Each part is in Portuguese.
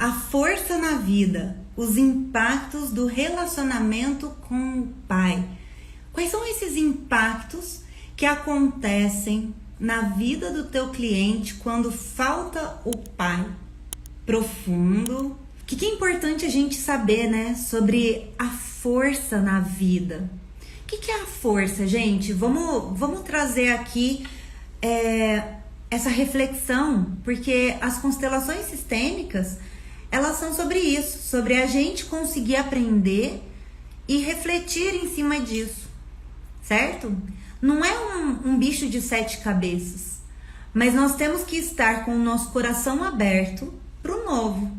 A força na vida, os impactos do relacionamento com o pai. Quais são esses impactos que acontecem na vida do teu cliente quando falta o pai? Profundo. O que é importante a gente saber, né, sobre a força na vida? O que é a força, gente? Vamos trazer aqui essa reflexão, porque as constelações sistêmicas, elas são sobre isso, sobre a gente conseguir aprender e refletir em cima disso, certo? Não é um bicho de 7 cabeças, mas nós temos que estar com o nosso coração aberto para o novo.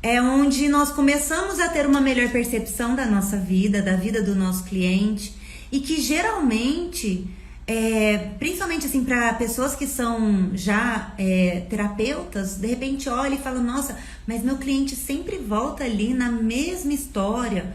É onde nós começamos a ter uma melhor percepção da nossa vida, da vida do nosso cliente, e que geralmente, principalmente assim para pessoas que são já terapeutas, de repente olha e fala, nossa, mas meu cliente sempre volta ali na mesma história.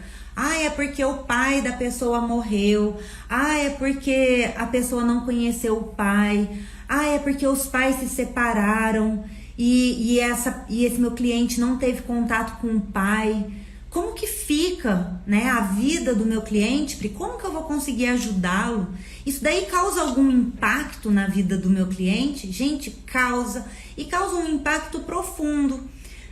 É porque o pai da pessoa morreu. É porque a pessoa não conheceu o pai. É porque os pais se separaram e esse meu cliente não teve contato com o pai. Como que fica, né, a vida do meu cliente? Como que eu vou conseguir ajudá-lo? Isso daí causa algum impacto na vida do meu cliente? Gente, causa. E causa um impacto profundo,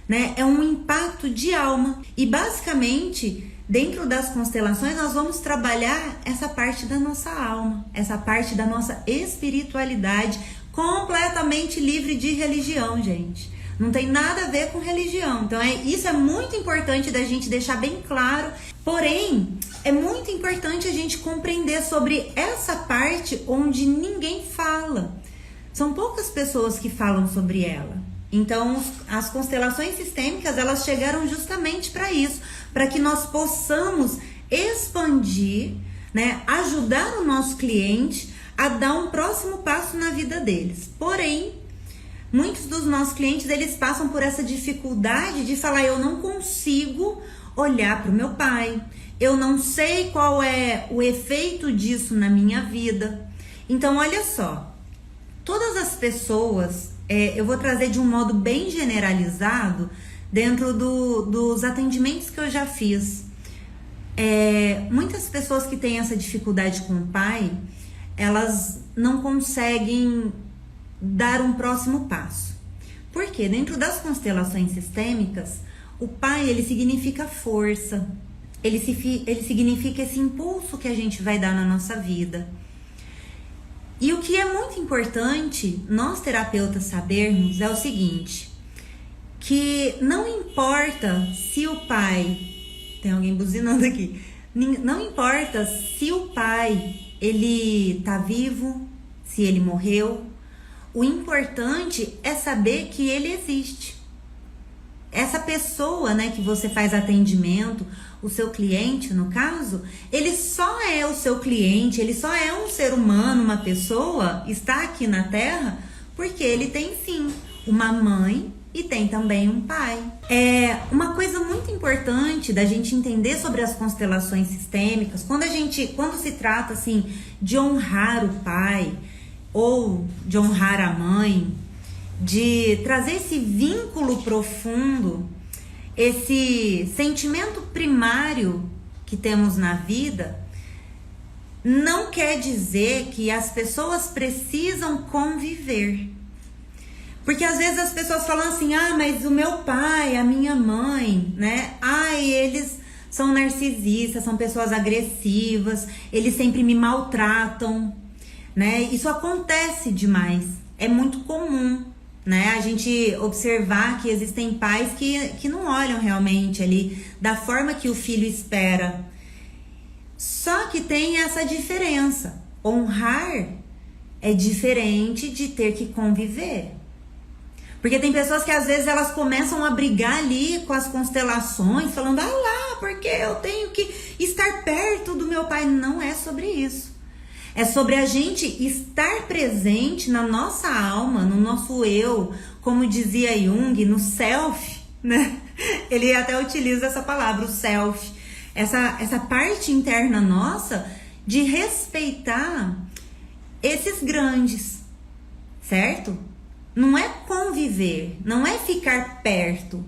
né? É um impacto de alma. E basicamente, dentro das constelações, nós vamos trabalhar essa parte da nossa alma, essa parte da nossa espiritualidade, completamente livre de religião, gente. Não tem nada a ver com religião. Então, isso é muito importante da gente deixar bem claro. Porém, é muito importante a gente compreender sobre essa parte onde ninguém fala. São poucas pessoas que falam sobre ela. Então, as constelações sistêmicas, elas chegaram justamente para isso, para que nós possamos expandir, né, ajudar o nosso cliente a dar um próximo passo na vida deles. Porém, muitos dos nossos clientes, eles passam por essa dificuldade de falar, eu não consigo olhar para o meu pai, eu não sei qual é o efeito disso na minha vida. Então, olha só, todas as pessoas, eu vou trazer de um modo bem generalizado, dentro dos atendimentos que eu já fiz. Muitas pessoas que têm essa dificuldade com o pai, elas não conseguem dar um próximo passo. Porque dentro das constelações sistêmicas, o pai, ele significa força, ele significa esse impulso que a gente vai dar na nossa vida. E o que é muito importante nós terapeutas sabermos é o seguinte, que não importa se o pai, tem alguém buzinando aqui, não importa se o pai, ele tá vivo, se ele morreu, o importante é saber que ele existe. Essa pessoa, né, que você faz atendimento, o seu cliente, no caso, ele só é o seu cliente, ele só é um ser humano, uma pessoa, está aqui na Terra, porque ele tem sim uma mãe e tem também um pai. Uma coisa muito importante da gente entender sobre as constelações sistêmicas, quando se trata assim de honrar o pai ou de honrar a mãe, de trazer esse vínculo profundo, esse sentimento primário que temos na vida, não quer dizer que as pessoas precisam conviver. Porque às vezes as pessoas falam assim, mas o meu pai, a minha mãe, né? Eles são narcisistas, são pessoas agressivas, eles sempre me maltratam, né? Isso acontece demais, é muito comum, né? A gente observar que existem pais que não olham realmente ali da forma que o filho espera. Só que tem essa diferença. Honrar é diferente de ter que conviver. Porque tem pessoas que às vezes elas começam a brigar ali com as constelações, falando, porque eu tenho que estar perto do meu pai. Não é sobre isso. É sobre a gente estar presente na nossa alma, no nosso eu, como dizia Jung, no self, né? Ele até utiliza essa palavra, o self. Essa parte interna nossa de respeitar esses grandes, certo? Não é conviver, não é ficar perto,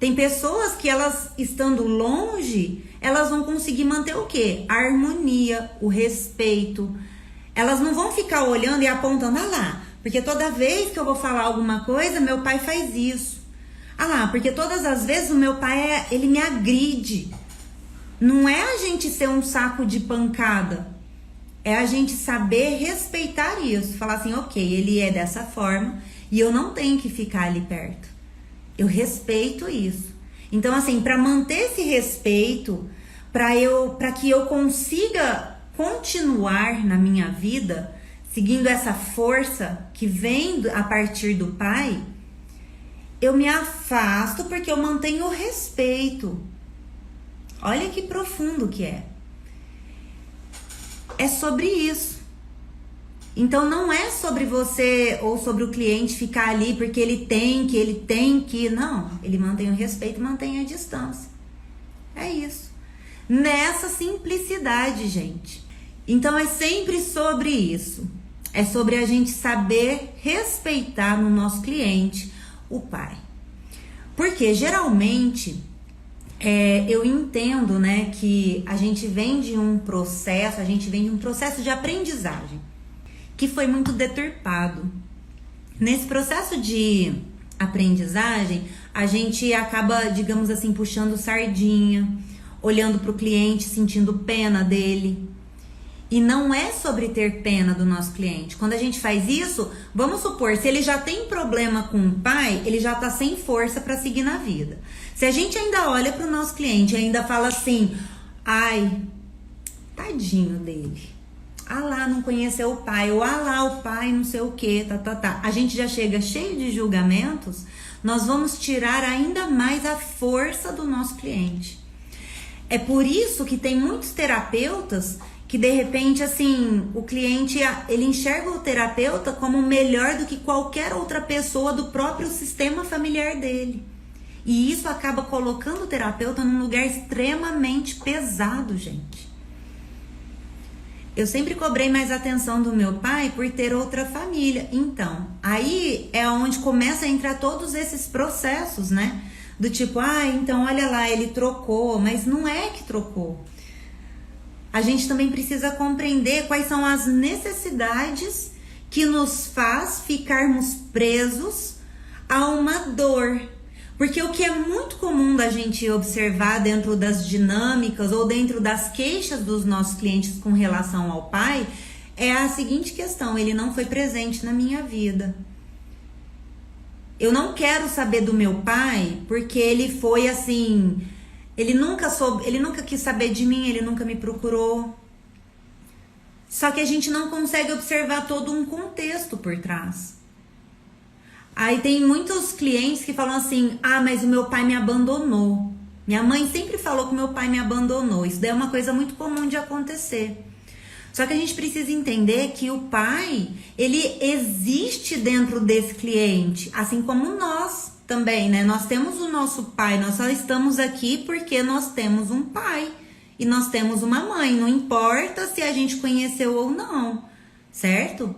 Tem pessoas que elas estando longe, elas vão conseguir manter o quê? A harmonia, o respeito. Elas não vão ficar olhando e apontando, ah lá, porque toda vez que eu vou falar alguma coisa, meu pai faz isso. Ah lá, porque todas as vezes o meu pai, ele me agride. Não é a gente ser um saco de pancada. É a gente saber respeitar isso. Falar assim, ok, ele é dessa forma e eu não tenho que ficar ali perto. Eu respeito isso. Então, assim, para manter esse respeito, para que eu consiga continuar na minha vida, seguindo essa força que vem a partir do pai, eu me afasto porque eu mantenho o respeito. Olha que profundo que é. É sobre isso. Então não é sobre você ou sobre o cliente ficar ali porque ele tem que. Não, ele mantém o respeito e mantém a distância. É isso. Nessa simplicidade, gente. Então é sempre sobre isso. É sobre a gente saber respeitar no nosso cliente o pai. Porque geralmente eu entendo, né, que a gente vem de um processo, de aprendizagem que foi muito deturpado. Nesse processo de aprendizagem, a gente acaba, digamos assim, puxando sardinha, olhando para o cliente, sentindo pena dele. E não é sobre ter pena do nosso cliente. Quando a gente faz isso, vamos supor, se ele já tem problema com o pai, ele já tá sem força para seguir na vida. Se a gente ainda olha para o nosso cliente e ainda fala assim, ai, tadinho dele. Ah lá, não conheceu o pai, ou ah lá, o pai não sei o que, tá. A gente já chega cheio de julgamentos, nós vamos tirar ainda mais a força do nosso cliente. É por isso que tem muitos terapeutas que de repente, assim, o cliente, ele enxerga o terapeuta como melhor do que qualquer outra pessoa do próprio sistema familiar dele. E isso acaba colocando o terapeuta num lugar extremamente pesado, gente. Eu sempre cobrei mais atenção do meu pai por ter outra família. Então, aí é onde começa a entrar todos esses processos, né? Do tipo, então olha lá, ele trocou, mas não é que trocou. A gente também precisa compreender quais são as necessidades que nos faz ficarmos presos a uma dor. Porque o que é muito comum da gente observar dentro das dinâmicas ou dentro das queixas dos nossos clientes com relação ao pai é a seguinte questão: ele não foi presente na minha vida. Eu não quero saber do meu pai porque ele foi assim, ele nunca quis saber de mim, ele nunca me procurou. Só que a gente não consegue observar todo um contexto por trás. Aí tem muitos clientes que falam assim, mas o meu pai me abandonou. Minha mãe sempre falou que o meu pai me abandonou. Isso daí é uma coisa muito comum de acontecer. Só que a gente precisa entender que o pai, ele existe dentro desse cliente, assim como nós também, né? Nós temos o nosso pai, nós só estamos aqui porque nós temos um pai e nós temos uma mãe. Não importa se a gente conheceu ou não, certo?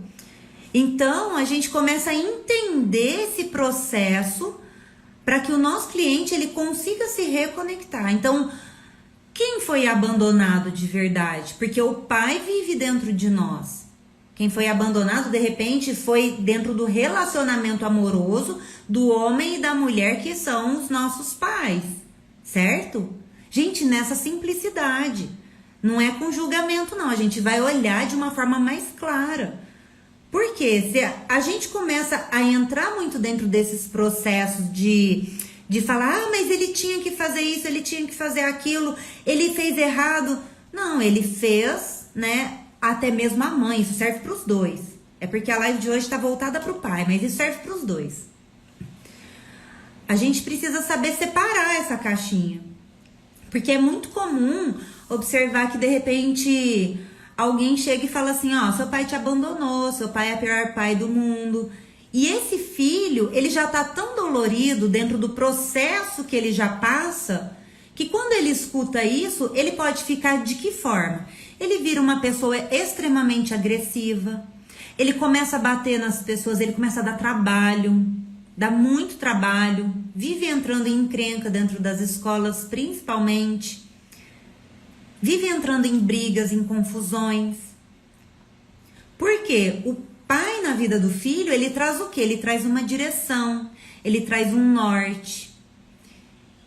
Então, a gente começa a entender esse processo para que o nosso cliente ele consiga se reconectar. Então, quem foi abandonado de verdade? Porque o pai vive dentro de nós. Quem foi abandonado, de repente, foi dentro do relacionamento amoroso do homem e da mulher, que são os nossos pais, certo? Gente, nessa simplicidade. Não é com julgamento, não. A gente vai olhar de uma forma mais clara. Porque se a gente começa a entrar muito dentro desses processos de falar, mas ele tinha que fazer isso, ele tinha que fazer aquilo, ele fez errado. Não, ele fez, né? Até mesmo a mãe, isso serve para os dois. É porque a live de hoje está voltada para o pai, mas isso serve para os dois. A gente precisa saber separar essa caixinha. Porque é muito comum observar que de repente alguém chega e fala assim, seu pai te abandonou, seu pai é o pior pai do mundo. E esse filho, ele já tá tão dolorido dentro do processo que ele já passa, que quando ele escuta isso, ele pode ficar de que forma? Ele vira uma pessoa extremamente agressiva, ele começa a bater nas pessoas, ele começa a dar trabalho, dá muito trabalho, vive entrando em encrenca dentro das escolas, principalmente, vive entrando em brigas, em confusões. Porque o pai na vida do filho, ele traz o quê? Ele traz uma direção, ele traz um norte.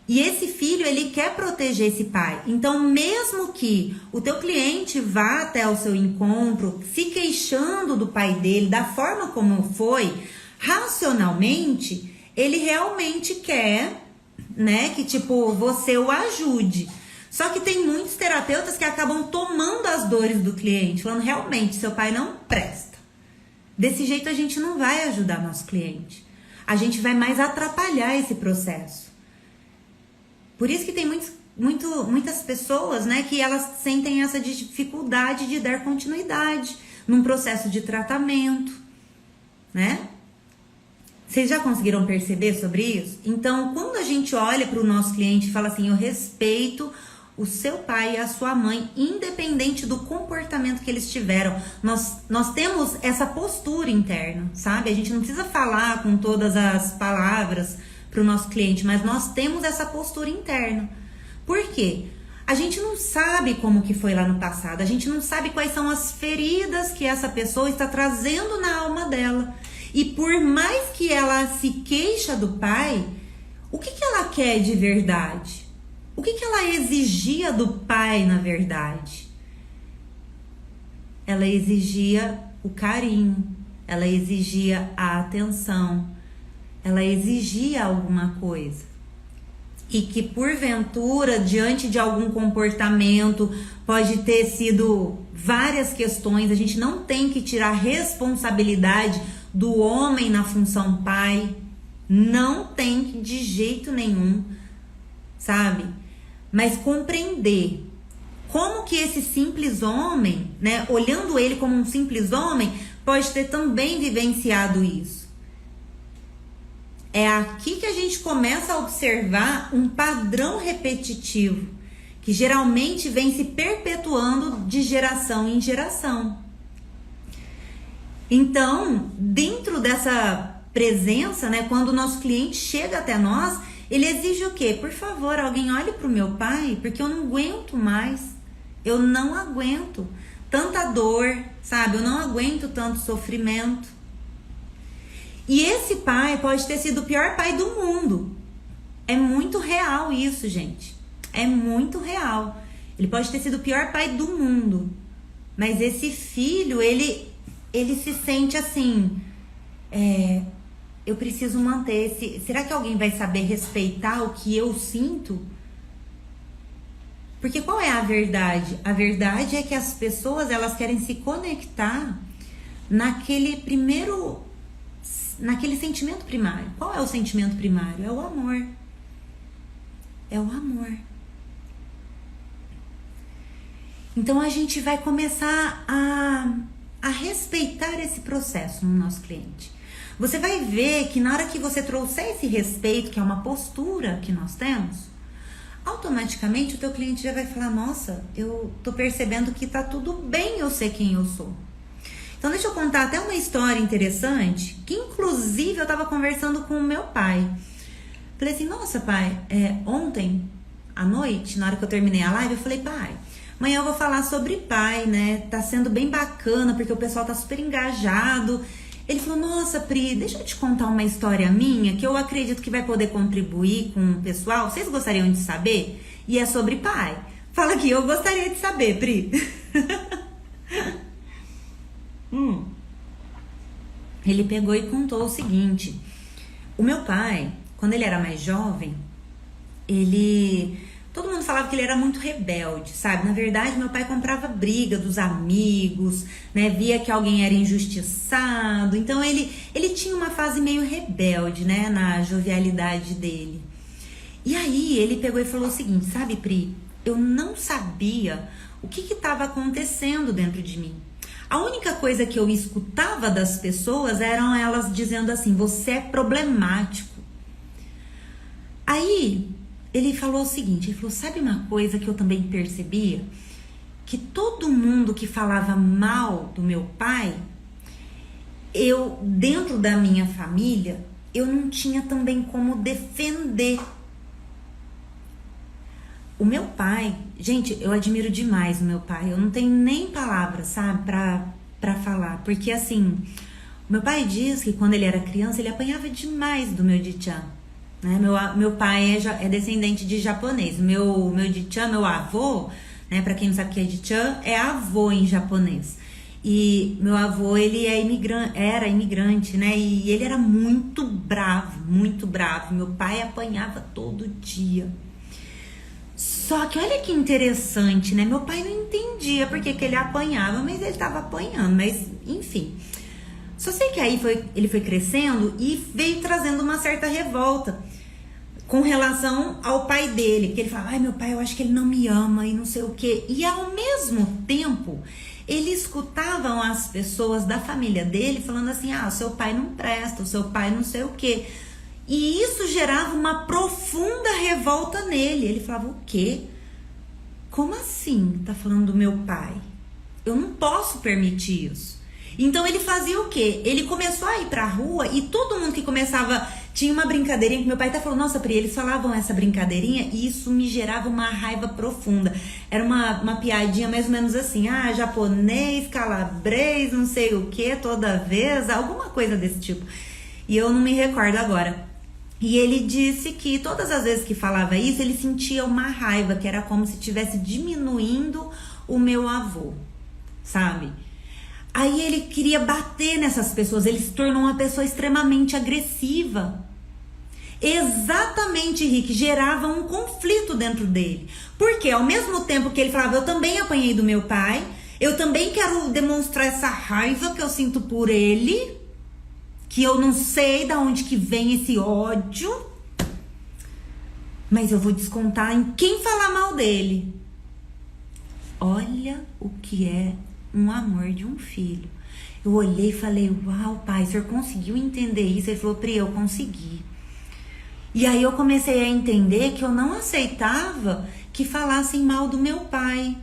E esse filho, ele quer proteger esse pai. Então, mesmo que o teu cliente vá até o seu encontro se queixando do pai dele, da forma como foi, racionalmente, ele realmente quer, né, que tipo, você o ajude. Só que tem muitos terapeutas que acabam tomando as dores do cliente, falando, realmente, seu pai não presta. Desse jeito a gente não vai ajudar nosso cliente. A gente vai mais atrapalhar esse processo. Por isso que tem muitas pessoas, né, que elas sentem essa dificuldade de dar continuidade num processo de tratamento, né? Vocês já conseguiram perceber sobre isso? Então, quando a gente olha para o nosso cliente e fala assim, eu respeito o seu pai e a sua mãe, independente do comportamento que eles tiveram, nós temos essa postura interna, sabe? A gente não precisa falar com todas as palavras para o nosso cliente, mas nós temos essa postura interna. Por quê? A gente não sabe como que foi lá no passado, a gente não sabe quais são as feridas que essa pessoa está trazendo na alma dela. E por mais que ela se queixa do pai, o que ela quer de verdade? O que ela exigia do pai, na verdade? Ela exigia o carinho, ela exigia a atenção, ela exigia alguma coisa. E que porventura, diante de algum comportamento, pode ter sido várias questões, a gente não tem que tirar responsabilidade do homem na função pai, não tem que de jeito nenhum, sabe? Mas compreender como que esse simples homem, né, olhando ele como um simples homem, pode ter também vivenciado isso. É aqui que a gente começa a observar um padrão repetitivo, que geralmente vem se perpetuando de geração em geração. Então, dentro dessa presença, né, quando o nosso cliente chega até nós, ele exige o quê? Por favor, alguém olhe para o meu pai, porque eu não aguento mais. Eu não aguento tanta dor, sabe? Eu não aguento tanto sofrimento. E esse pai pode ter sido o pior pai do mundo. É muito real isso, gente. É muito real. Ele pode ter sido o pior pai do mundo. Mas esse filho, ele se sente assim... eu preciso manter esse... Será que alguém vai saber respeitar o que eu sinto? Porque qual é a verdade? A verdade é que as pessoas, elas querem se conectar naquele sentimento primário. Qual é o sentimento primário? É o amor. É o amor. Então a gente vai começar a respeitar esse processo no nosso cliente. Você vai ver que na hora que você trouxer esse respeito, que é uma postura que nós temos, automaticamente o teu cliente já vai falar, nossa, eu tô percebendo que tá tudo bem eu ser quem eu sou. Então deixa eu contar até uma história interessante, que inclusive eu tava conversando com o meu pai. Falei assim, nossa pai, ontem à noite, na hora que eu terminei a live, eu falei, pai, amanhã eu vou falar sobre pai, né? Tá sendo bem bacana, porque o pessoal tá super engajado. Ele falou, nossa, Pri, deixa eu te contar uma história minha, que eu acredito que vai poder contribuir com o pessoal. Vocês gostariam de saber? E é sobre pai. Fala aqui, eu gostaria de saber, Pri. Ele pegou e contou o seguinte. O meu pai, quando ele era mais jovem, todo mundo falava que ele era muito rebelde, sabe? Na verdade, meu pai comprava briga dos amigos, né? Via que alguém era injustiçado. Então, ele tinha uma fase meio rebelde, né? Na jovialidade dele. E aí, ele pegou e falou o seguinte, sabe, Pri? Eu não sabia o que estava acontecendo dentro de mim. A única coisa que eu escutava das pessoas eram elas dizendo assim, você é problemático. Aí... ele falou o seguinte, ele falou, sabe uma coisa que eu também percebia? Que todo mundo que falava mal do meu pai, dentro da minha família, eu não tinha também como defender. O meu pai, gente, eu admiro demais o meu pai. Eu não tenho nem palavras, sabe, pra falar. Porque assim, meu pai diz que quando ele era criança, ele apanhava demais do meu Dichan. Né? Meu pai é descendente de japonês. Meu Dichan, meu avô, né, pra quem não sabe o que é Dichan, é avô em japonês. E meu avô, ele era imigrante, né? E ele era muito bravo, muito bravo. Meu pai apanhava todo dia. Só que olha que interessante, né? Meu pai não entendia porque que ele apanhava, mas ele tava apanhando, mas enfim. Só sei que aí ele foi crescendo e veio trazendo uma certa revolta com relação ao pai dele, porque ele falava, ai, meu pai, eu acho que ele não me ama e não sei o quê. E ao mesmo tempo, ele escutava as pessoas da família dele falando assim, ah, o seu pai não presta, o seu pai não sei o quê. E isso gerava uma profunda revolta nele. Ele falava, o quê? Como assim tá falando do meu pai? Eu não posso permitir isso. Então ele fazia o quê? Ele começou a ir pra rua e todo mundo que começava... Tinha uma brincadeirinha que meu pai até falou, nossa, Pri, eles falavam essa brincadeirinha e isso me gerava uma raiva profunda. Era uma piadinha mais ou menos assim, ah, japonês, calabrês, não sei o que, toda vez, alguma coisa desse tipo. E eu não me recordo agora. E ele disse que todas as vezes que falava isso, ele sentia uma raiva, que era como se estivesse diminuindo o meu avô, sabe? Aí ele queria bater nessas pessoas, ele se tornou uma pessoa extremamente agressiva. Exatamente, Rick, gerava um conflito dentro dele. Porque ao mesmo tempo que ele falava, eu também apanhei do meu pai, eu também quero demonstrar essa raiva que eu sinto por ele, que eu não sei de onde que vem esse ódio, mas eu vou descontar em quem falar mal dele. Olha o que é um amor de um filho. Eu olhei e falei, uau, pai, o senhor conseguiu entender isso? Ele falou, Pri, eu consegui. E aí eu comecei a entender que eu não aceitava que falassem mal do meu pai.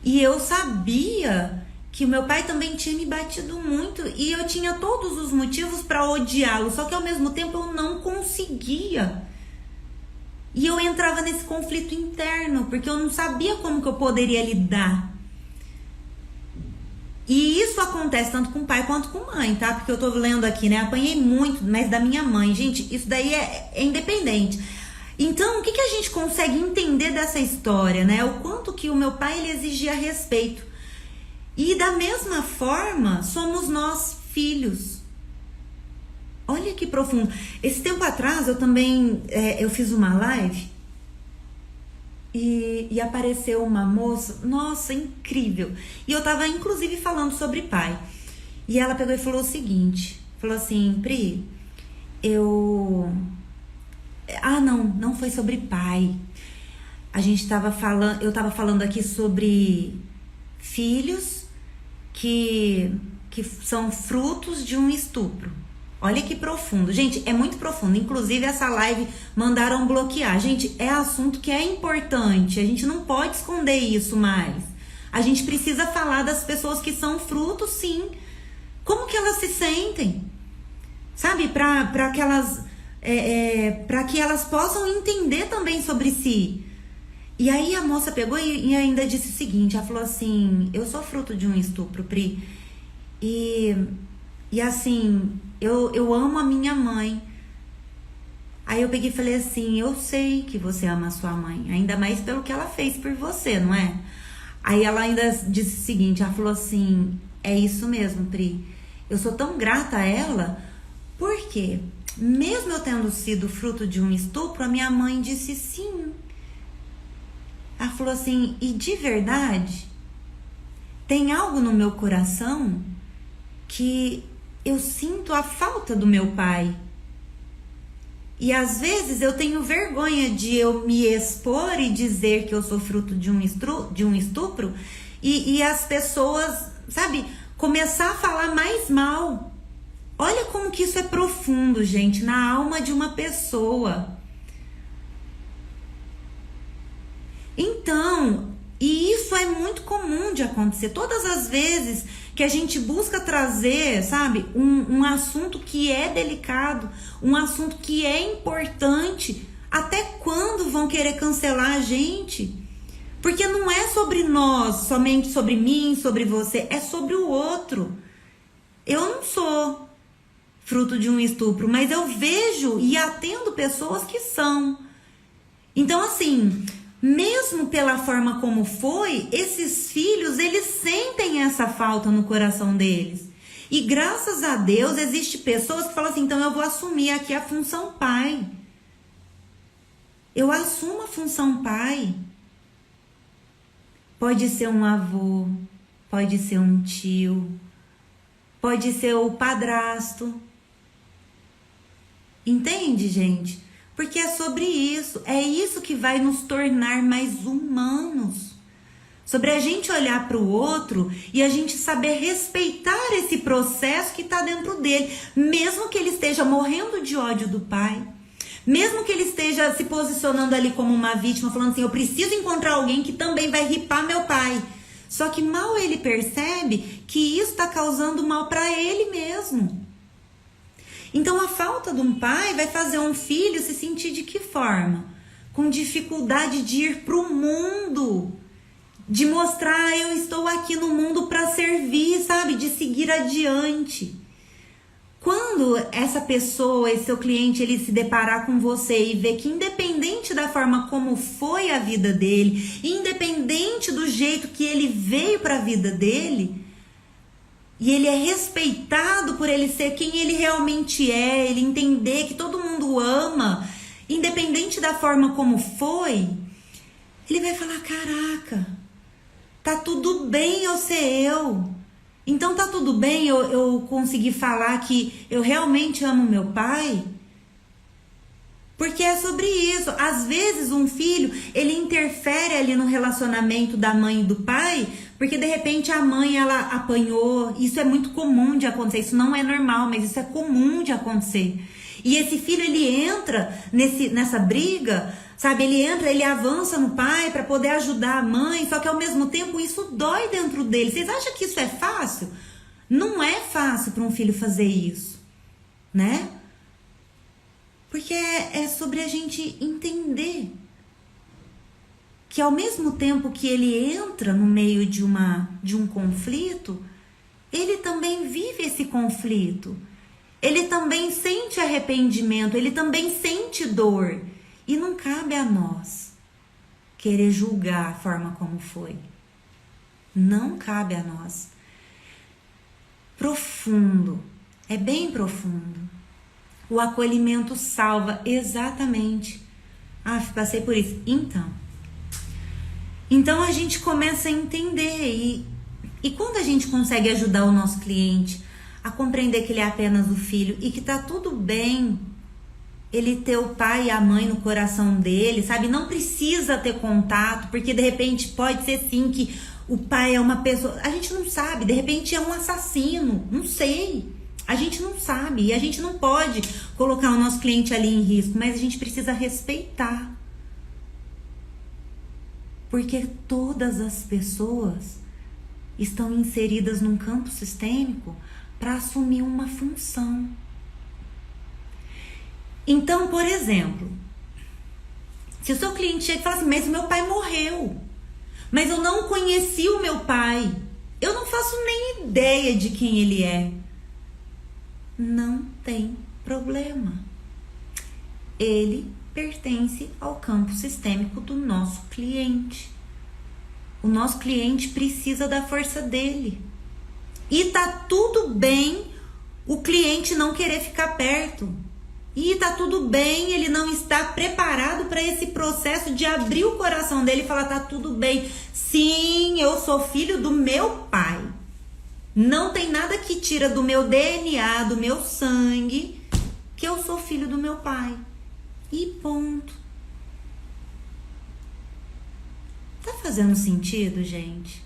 E eu sabia que o meu pai também tinha me batido muito e eu tinha todos os motivos para odiá-lo, só que ao mesmo tempo eu não conseguia. E eu entrava nesse conflito interno, porque eu não sabia como que eu poderia lidar. E isso acontece tanto com pai quanto com mãe, tá? Porque eu tô lendo aqui, né? Apanhei muito, mas da minha mãe. Gente, isso daí é independente. Então, o que a gente consegue entender dessa história, né? O quanto que o meu pai, ele exigia respeito. E da mesma forma, somos nós, filhos. Olha que profundo. Esse tempo atrás, eu também eu fiz uma live e apareceu uma moça, nossa, incrível. E eu tava, inclusive, falando sobre pai. E ela pegou e falou o seguinte, falou assim, Pri, não foi sobre pai. Eu tava falando aqui sobre filhos que são frutos de um estupro. Olha que profundo. Gente, é muito profundo. Inclusive, essa live mandaram bloquear. Gente, é assunto que é importante. A gente não pode esconder isso mais. A gente precisa falar das pessoas que são frutos, sim. Como que elas se sentem? Sabe? Para que elas possam entender também sobre si. E aí a moça pegou e ainda disse o seguinte, ela falou assim, eu sou fruto de um estupro, Pri, e assim, eu amo a minha mãe. Aí eu peguei e falei assim, eu sei que você ama a sua mãe, ainda mais pelo que ela fez por você, não é? Aí ela ainda disse o seguinte, ela falou assim, é isso mesmo, Pri, eu sou tão grata a ela, porque mesmo eu tendo sido fruto de um estupro, a minha mãe disse sim. Ela falou assim, e de verdade, tem algo no meu coração que eu sinto a falta do meu pai. E às vezes eu tenho vergonha de eu me expor e dizer que eu sou fruto de um estupro e as pessoas, sabe, começar a falar mais mal. Olha como que isso é profundo, gente, na alma de uma pessoa. Então, e isso é muito comum de acontecer. Todas as vezes que a gente busca trazer, sabe, um assunto que é delicado, um assunto que é importante. Até quando vão querer cancelar a gente? Porque não é sobre nós, somente sobre mim, sobre você, é sobre o outro. Eu não sou fruto de um estupro, mas eu vejo e atendo pessoas que são. Então, assim, mesmo pela forma como foi, esses filhos, eles sentem essa falta no coração deles. E graças a Deus, existe pessoas que falam assim, então eu vou assumir aqui a função pai. Eu assumo a função pai. Pode ser um avô, pode ser um tio, pode ser o padrasto. Entende, gente? Porque é sobre isso. É isso que vai nos tornar mais humanos. Sobre a gente olhar para o outro e a gente saber respeitar esse processo que está dentro dele. Mesmo que ele esteja morrendo de ódio do pai. Mesmo que ele esteja se posicionando ali como uma vítima, falando assim, eu preciso encontrar alguém que também vai ripar meu pai. Só que mal ele percebe que isso está causando mal para ele mesmo. Então a falta de um pai vai fazer um filho se sentir de que forma? Com dificuldade de ir para o mundo. De mostrar, eu estou aqui no mundo para servir, sabe? De seguir adiante. Quando essa pessoa, esse seu cliente, ele se deparar com você e ver que independente da forma como foi a vida dele, independente do jeito que ele veio para a vida dele, e ele é respeitado por ele ser quem ele realmente é, ele entender que todo mundo ama, independente da forma como foi, ele vai falar, caraca, tá tudo bem eu ser eu. Então tá tudo bem eu conseguir falar que eu realmente amo meu pai? Porque é sobre isso. Às vezes um filho, ele interfere ali no relacionamento da mãe e do pai, porque de repente a mãe, ela apanhou. Isso é muito comum de acontecer. Isso não é normal, mas isso é comum de acontecer. E esse filho, ele entra nessa briga, sabe? Ele avança no pai para poder ajudar a mãe, só que ao mesmo tempo isso dói dentro dele. Vocês acham que isso é fácil? Não é fácil para um filho fazer isso, né? Porque é sobre a gente entender que ao mesmo tempo que ele entra no meio de um conflito, ele também vive esse conflito. Ele também sente arrependimento, ele também sente dor. E não cabe a nós querer julgar a forma como foi. Não cabe a nós. Profundo, é bem profundo. O acolhimento salva, exatamente. Ah, passei por isso. Então a gente começa a entender. E quando a gente consegue ajudar o nosso cliente a compreender que ele é apenas o filho e que tá tudo bem ele ter o pai e a mãe no coração dele, sabe? Não precisa ter contato, porque de repente pode ser sim que o pai é uma pessoa... A gente não sabe, de repente é um assassino, não sei. A gente não sabe e a gente não pode colocar o nosso cliente ali em risco, mas a gente precisa respeitar. Porque todas as pessoas estão inseridas num campo sistêmico para assumir uma função. Então, por exemplo, se o seu cliente chega e fala assim, mas o meu pai morreu, mas eu não conheci o meu pai, eu não faço nem ideia de quem ele é. Não tem problema. Ele pertence ao campo sistêmico do nosso cliente. O nosso cliente precisa da força dele. E tá tudo bem o cliente não querer ficar perto. E tá tudo bem ele não estar preparado para esse processo de abrir o coração dele e falar, tá tudo bem. Sim, eu sou filho do meu pai. Não tem nada que tira do meu DNA, do meu sangue, que eu sou filho do meu pai. E ponto. Tá fazendo sentido, gente?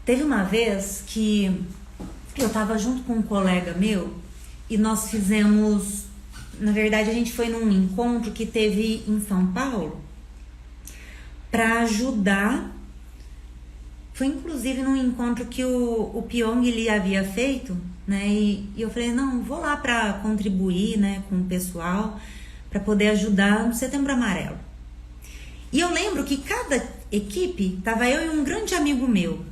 Teve uma vez que eu tava junto com um colega meu e nós fizemos... Na verdade, a gente foi num encontro que teve em São Paulo para ajudar Foi inclusive num encontro que o Pyong ele havia feito, né? E eu falei, não, vou lá para contribuir, né, com o pessoal, para poder ajudar no Setembro Amarelo. E eu lembro que cada equipe, tava eu e um grande amigo meu.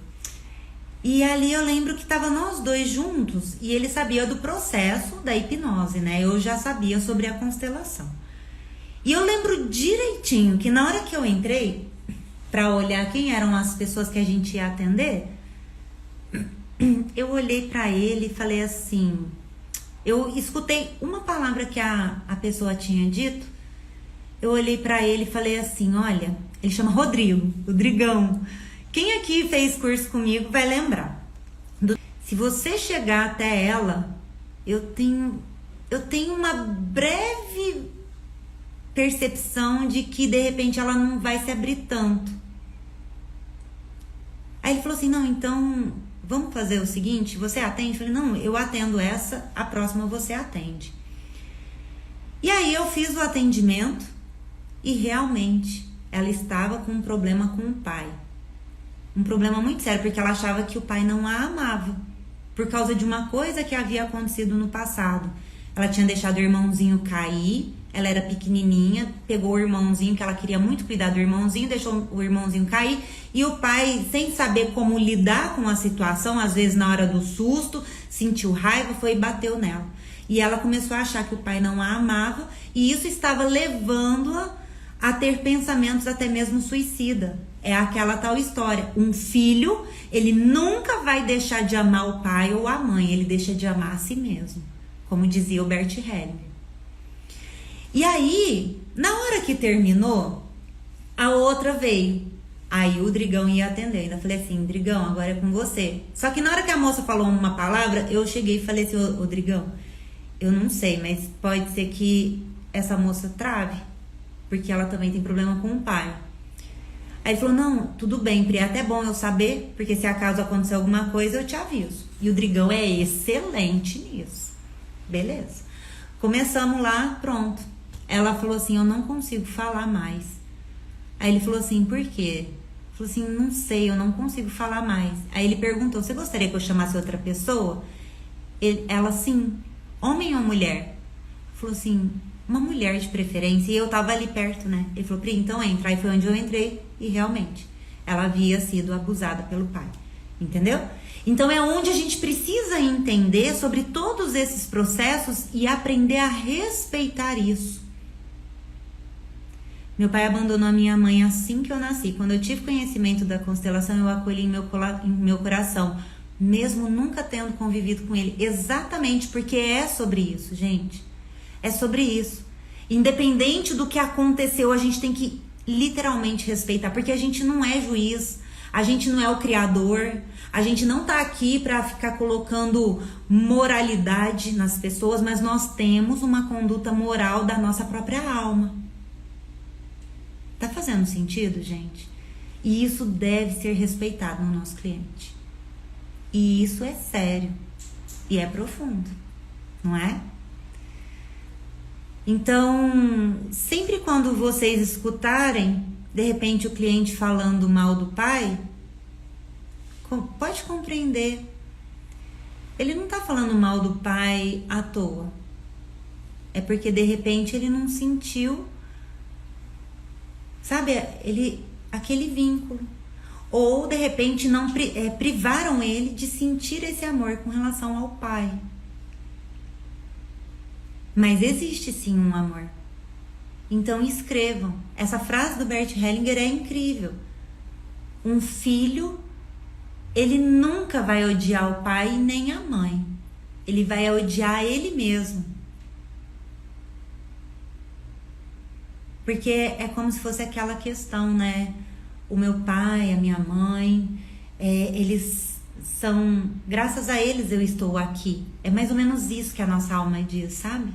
E ali eu lembro que tava nós dois juntos e ele sabia do processo da hipnose, né? Eu já sabia sobre a constelação. E eu lembro direitinho que na hora que eu entrei para olhar quem eram as pessoas que a gente ia atender, eu olhei para ele e falei assim, eu escutei uma palavra que a pessoa tinha dito, eu olhei para ele e falei assim, olha, ele chama Rodrigão. Quem aqui fez curso comigo vai lembrar. Se você chegar até ela, eu tenho uma breve percepção de que de repente ela não vai se abrir tanto. Aí ele falou assim, não, então vamos fazer o seguinte, você atende? Eu falei, não, eu atendo essa, a próxima você atende. E aí eu fiz o atendimento e realmente ela estava com um problema com o pai. Um problema muito sério, porque ela achava que o pai não a amava, por causa de uma coisa que havia acontecido no passado. Ela tinha deixado o irmãozinho cair, ela era pequenininha, pegou o irmãozinho, que ela queria muito cuidar do irmãozinho, deixou o irmãozinho cair, e o pai, sem saber como lidar com a situação, às vezes na hora do susto, sentiu raiva, foi e bateu nela. E ela começou a achar que o pai não a amava, e isso estava levando-a a ter pensamentos até mesmo suicida. É aquela tal história, um filho, ele nunca vai deixar de amar o pai ou a mãe, ele deixa de amar a si mesmo, como dizia o Bert Hellinger. E aí, na hora que terminou, a outra veio. Aí o Drigão ia atender. Ainda falei assim, Drigão, agora é com você. Só que na hora que a moça falou uma palavra, eu cheguei e falei assim, ô Drigão, eu não sei, mas pode ser que essa moça trave, porque ela também tem problema com o pai. Aí ele falou, não, tudo bem, Pri, é até bom eu saber, porque se acaso acontecer alguma coisa, eu te aviso. E o Drigão é excelente nisso. Beleza. Começamos lá, pronto. Ela falou assim, eu não consigo falar mais. Aí ele falou assim, por quê? Falou assim, não sei, eu não consigo falar mais. Aí ele perguntou, você gostaria que eu chamasse outra pessoa? Ela, sim, homem ou mulher? Falou assim, uma mulher de preferência. E eu tava ali perto, né? Ele falou, Pri, então entra. Aí foi onde eu entrei e realmente ela havia sido abusada pelo pai. Entendeu? Então é onde a gente precisa entender sobre todos esses processos e aprender a respeitar isso. Meu pai abandonou a minha mãe assim que eu nasci. Quando eu tive conhecimento da constelação, eu acolhi em meu coração, mesmo nunca tendo convivido com ele. Exatamente porque é sobre isso, gente. É sobre isso. Independente do que aconteceu, a gente tem que literalmente respeitar, porque a gente não é juiz, a gente não é o criador, a gente não tá aqui para ficar colocando moralidade nas pessoas, mas nós temos uma conduta moral da nossa própria alma. Tá fazendo sentido, gente? E isso deve ser respeitado no nosso cliente. E isso é sério e é profundo, não é? Então, sempre quando vocês escutarem, de repente, o cliente falando mal do pai, pode compreender. Ele não tá falando mal do pai à toa. É porque, de repente, ele não sentiu, sabe, aquele vínculo. Ou, de repente, não privaram ele de sentir esse amor com relação ao pai. Mas existe sim um amor. Então escrevam. Essa frase do Bert Hellinger é incrível. Um filho, ele nunca vai odiar o pai nem a mãe. Ele vai odiar ele mesmo. Porque é como se fosse aquela questão, né? O meu pai, a minha mãe, eles são... Graças a eles eu estou aqui. É mais ou menos isso que a nossa alma diz, sabe?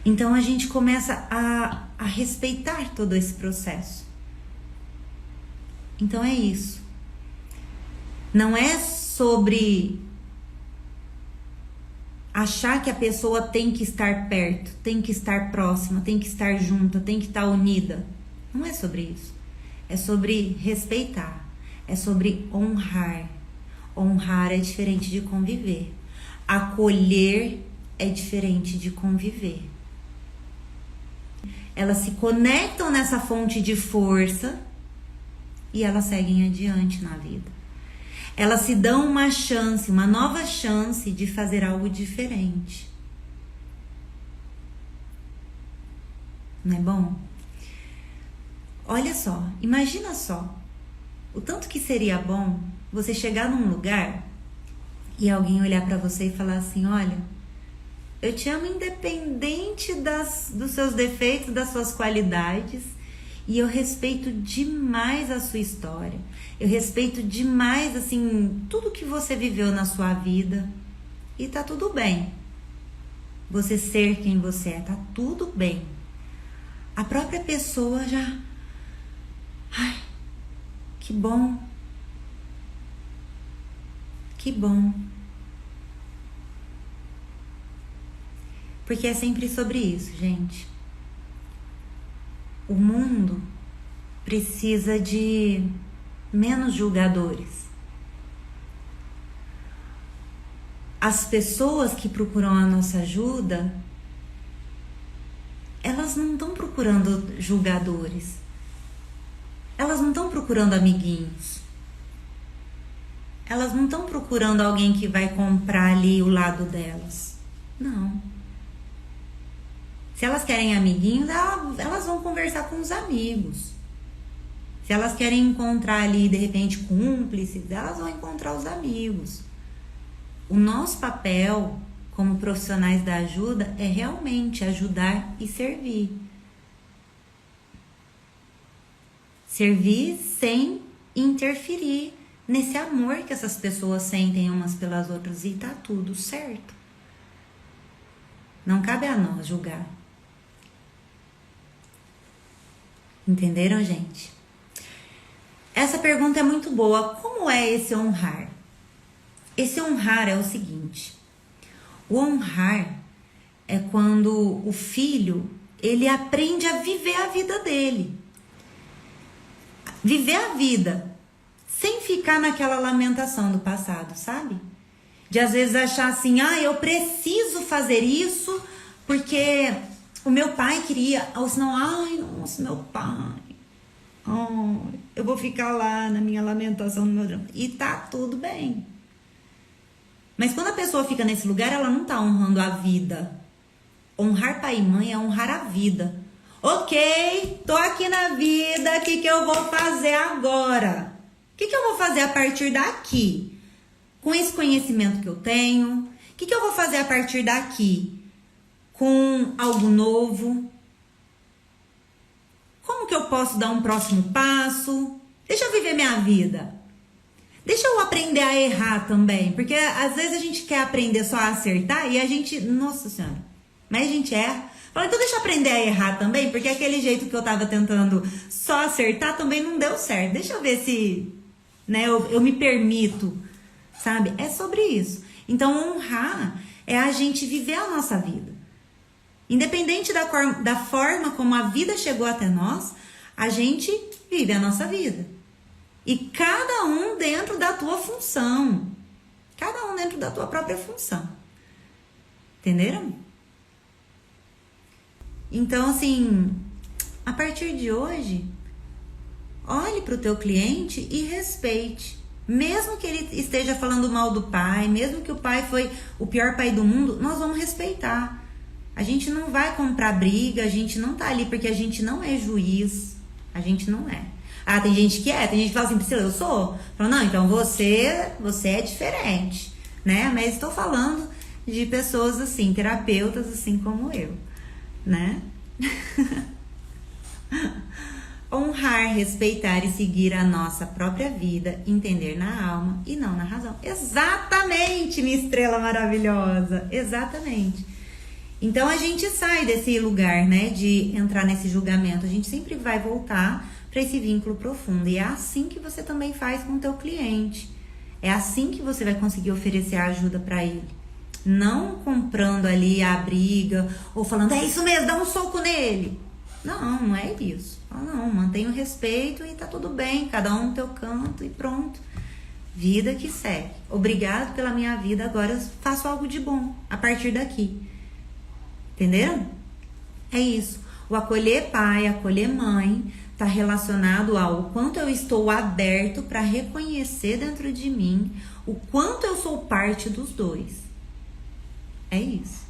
Então a gente começa a respeitar todo esse processo. Então é isso. Não é sobre achar que a pessoa tem que estar perto, tem que estar próxima, tem que estar junta, tem que estar unida. Não é sobre isso. É sobre respeitar, é sobre honrar. Honrar é diferente de conviver. Acolher é diferente de conviver. Elas se conectam nessa fonte de força e elas seguem adiante na vida. Elas se dão uma chance, uma nova chance de fazer algo diferente. Não é bom? Olha só, imagina só, o tanto que seria bom você chegar num lugar e alguém olhar pra você e falar assim, olha, eu te amo independente dos seus defeitos, das suas qualidades, e eu respeito demais a sua história. Eu respeito demais, assim, tudo que você viveu na sua vida. E tá tudo bem. Você ser quem você é, tá tudo bem. A própria pessoa já... Ai, que bom. Que bom. Porque é sempre sobre isso, gente. O mundo precisa de menos julgadores. As pessoas que procuram a nossa ajuda, elas não estão procurando julgadores. Elas não estão procurando amiguinhos. Elas não estão procurando alguém que vai comprar ali o lado delas. Não. Se elas querem amiguinhos, elas vão conversar com os amigos. Se elas querem encontrar ali, de repente, cúmplices, elas vão encontrar os amigos. O nosso papel, como profissionais da ajuda, é realmente ajudar e servir. Servir sem interferir nesse amor que essas pessoas sentem umas pelas outras. E tá tudo certo. Não cabe a nós julgar. Entenderam, gente? Essa pergunta é muito boa. Como é esse honrar? Esse honrar é o seguinte. O honrar é quando o filho, ele aprende a viver a vida dele. Viver a vida sem ficar naquela lamentação do passado, sabe? De às vezes achar assim, eu preciso fazer isso porque o meu pai queria, ou senão, nossa, meu pai, eu vou ficar lá na minha lamentação, no meu drama. E tá tudo bem. Mas quando a pessoa fica nesse lugar, ela não tá honrando a vida. Honrar pai e mãe é honrar a vida. Ok, tô aqui na vida, o que eu vou fazer agora? O que eu vou fazer a partir daqui? Com esse conhecimento que eu tenho, o que eu vou fazer a partir daqui? Com algo novo? Como que eu posso dar um próximo passo? Deixa eu viver minha vida. Deixa eu aprender a errar também. Porque às vezes a gente quer aprender só a acertar e a gente... Nossa Senhora, mas a gente erra. Fala, então deixa eu aprender a errar também, porque aquele jeito que eu tava tentando só acertar também não deu certo. Deixa eu ver se eu me permito, sabe? É sobre isso. Então honrar é a gente viver a nossa vida. Independente da forma como a vida chegou até nós, a gente vive a nossa vida. E cada um dentro da tua função. Cada um dentro da tua própria função. Entenderam? Então, assim, a partir de hoje, olhe para o teu cliente e respeite. Mesmo que ele esteja falando mal do pai, mesmo que o pai foi o pior pai do mundo, nós vamos respeitar. A gente não vai comprar briga, a gente não tá ali porque a gente não é juiz. A gente não é. Tem gente que é, tem gente que fala assim, Priscila, eu sou? Fala, não, então você é diferente, né? Mas estou falando de pessoas assim, terapeutas assim como eu, né? Honrar, respeitar e seguir a nossa própria vida, entender na alma e não na razão. Exatamente, minha estrela maravilhosa, exatamente. Então a gente sai desse lugar, né, de entrar nesse julgamento. A gente sempre vai voltar para esse vínculo profundo. E é assim que você também faz com o teu cliente. É assim que você vai conseguir oferecer a ajuda para ele. Não comprando ali a briga ou falando, é isso mesmo, dá um soco nele. Não, não é isso. Não, mantenha o respeito e tá tudo bem, cada um no teu canto e pronto. Vida que segue. Obrigado pela minha vida, agora eu faço algo de bom a partir daqui. Entenderam? É isso. O acolher pai, acolher mãe, tá relacionado ao quanto eu estou aberto para reconhecer dentro de mim o quanto eu sou parte dos dois. É isso.